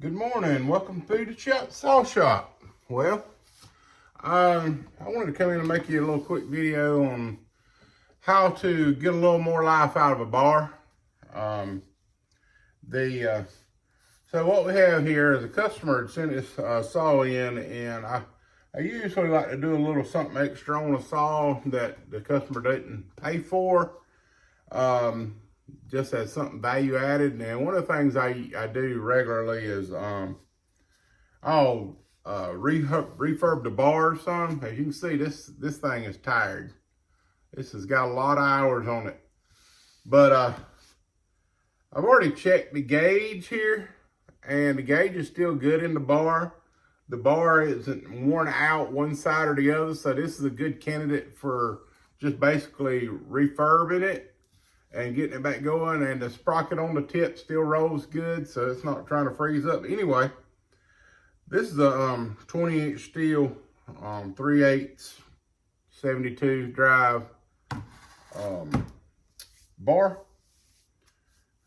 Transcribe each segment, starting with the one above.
Good morning. Welcome to the saw shop. Well, I wanted to come in and make you a little quick video on how to get a little more life out of a bar. So what we have here is a customer had sent his saw in, and I usually like to do a little something extra on a saw that the customer didn't pay for. Just as something value added. And one of the things I do regularly is I'll refurb the bars some. As you can see, this thing is tired. This has got a lot of hours on it. But I've already checked the gauge here, and the gauge is still good in the bar. The bar isn't worn out one side or the other, so this is a good candidate for just basically refurbing it and getting it back going. And the sprocket on the tip still rolls good, so it's not trying to freeze up. Anyway, this is a 20-inch steel 3/8 72 drive bar.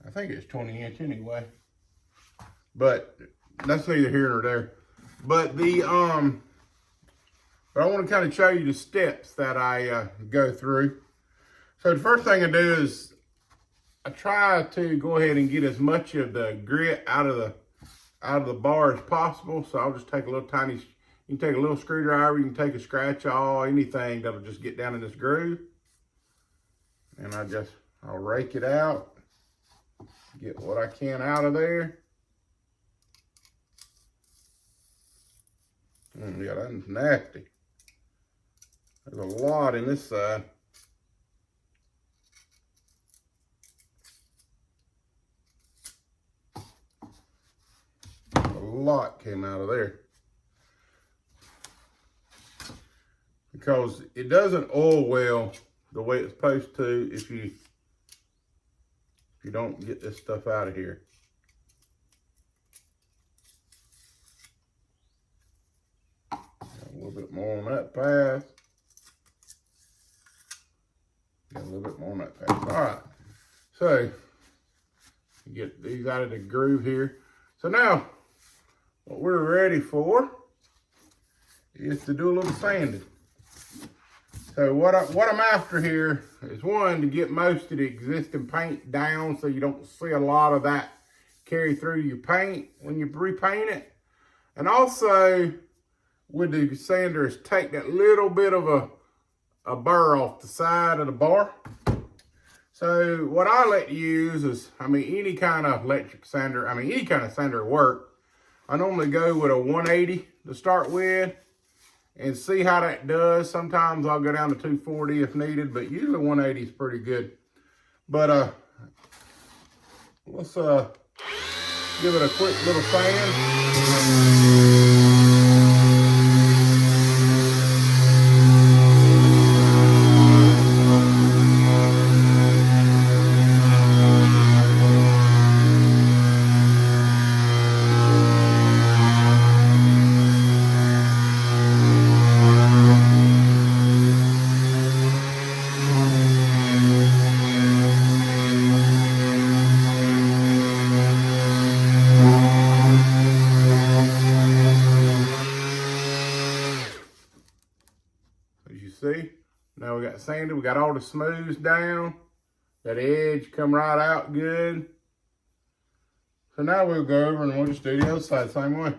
I think it's 20-inch anyway, but that's neither here nor there. But but I want to kind of show you the steps that I go through. So the first thing I do is I try to go ahead and get as much of the grit out of the bar as possible. So I'll just take a little tiny, you can take a little screwdriver, you can take a scratch awl, anything that'll just get down in this groove. And I'll rake it out, get what I can out of there. Yeah, that's nasty. There's a lot in this side. A lot came out of there. Because it doesn't oil well the way it's supposed to if you don't get this stuff out of here. A little bit more on that pass. A little bit more on that pass. All right. So you get these out of the groove here. So now what we're ready for is to do a little sanding. So what I'm after here is, one, to get most of the existing paint down so you don't see a lot of that carry through your paint when you repaint it. And also with the sander is take that little bit of a burr off the side of the bar. So what I like to use is, any kind of electric sander, any kind of sander work. I normally go with a 180 to start with and see how that does. Sometimes I'll go down to 240 if needed, but usually 180 is pretty good. But let's give it a quick little fan. See, now we got sanded, we got all the smooths down, that edge come right out good. So now we'll go over and we'll just do the other side the same way.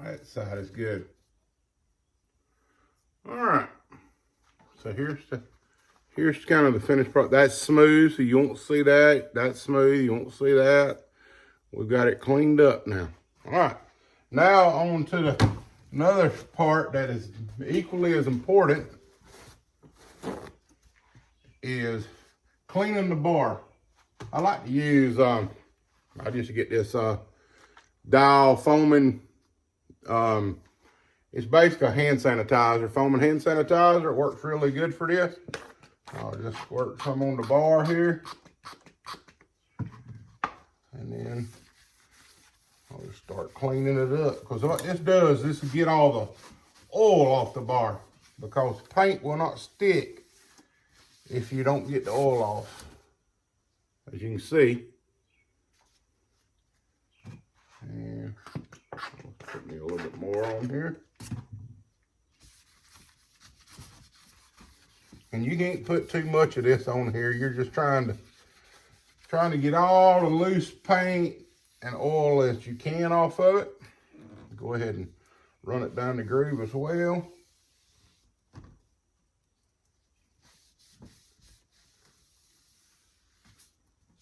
That side is good. All right. So here's here's kind of the finished product. That's smooth, so you won't see that. That's smooth, you won't see that. We've got it cleaned up now. All right, now on to another part that is equally as important is cleaning the bar. I like to use, I just get this dial foaming, it's basically a hand sanitizer, foaming hand sanitizer. It works really good for this. I'll just squirt some on the bar here. And then I'll just start cleaning it up. Because what this does, this will get all the oil off the bar. Because paint will not stick if you don't get the oil off. As you can see. And I'll put me a little bit more on here. And you can't put too much of this on here. You're just trying to get all the loose paint and oil that you can off of it. Go ahead and run it down the groove as well.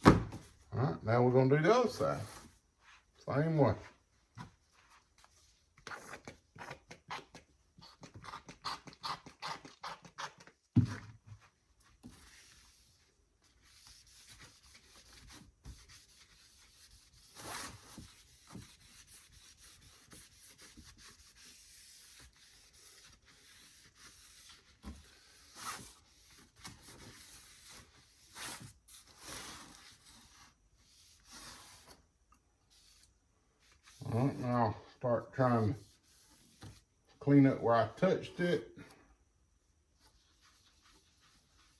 All right, now we're gonna do the other side. Same way. All right, now I'll start trying to clean up where I touched it.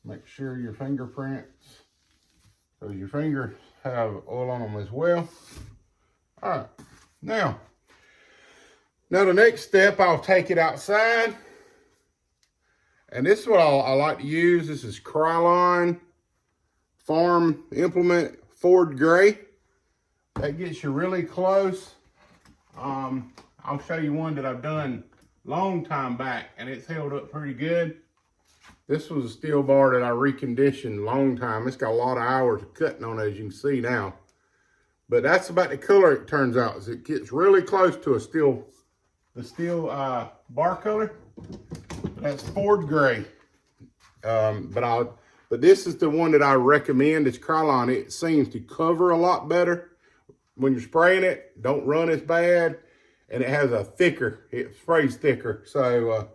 Make sure your fingerprints, because your fingers have oil on them as well. All right, now the next step, I'll take it outside. And this is what I like to use. This is Krylon Farm Implement Ford Gray. That gets you really close. I'll show you one that I've done long time back, and it's held up pretty good. This was a steel bar that I reconditioned long time. It's got a lot of hours of cutting on it, as you can see now. But that's about the color it turns out. Is it gets really close to the steel bar color. That's Ford Gray. But this is the one that I recommend. It's Krylon. It seems to cover a lot better. When you're spraying it, don't run as bad, and it has it sprays thicker, so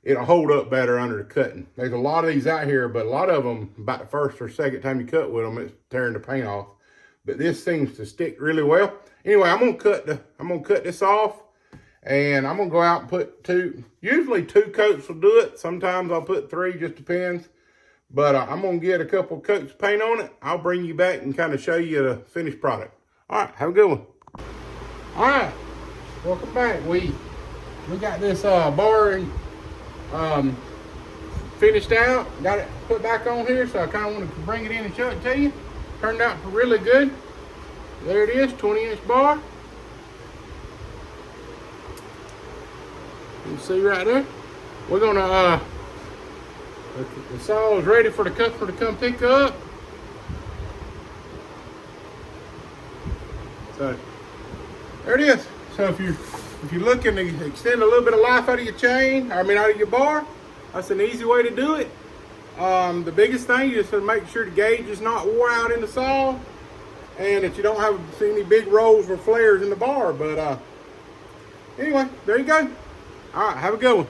it'll hold up better under the cutting. There's a lot of these out here, but a lot of them, about the first or second time you cut with them, it's tearing the paint off. But this seems to stick really well. Anyway, I'm gonna cut this off, and I'm gonna go out and put usually 2 coats will do it. Sometimes I'll put 3, just depends. But I'm gonna get a couple coats of paint on it. I'll bring you back and kind of show you the finished product. All right, have a good one. All right, welcome back. We got this bar finished out, got it put back on here, so I kind of wanted to bring it in and show it to you. Turned out really good. There it is, 20-inch bar. You can see right there. We're gonna, the saw is ready for the customer to come pick up. So there it is. So if you're looking to extend a little bit of life out of your chain, out of your bar, that's an easy way to do it. The biggest thing is to make sure the gauge is not wore out in the saw, and that you don't have any big rolls or flares in the bar. But anyway, there you go. All right, have a good one.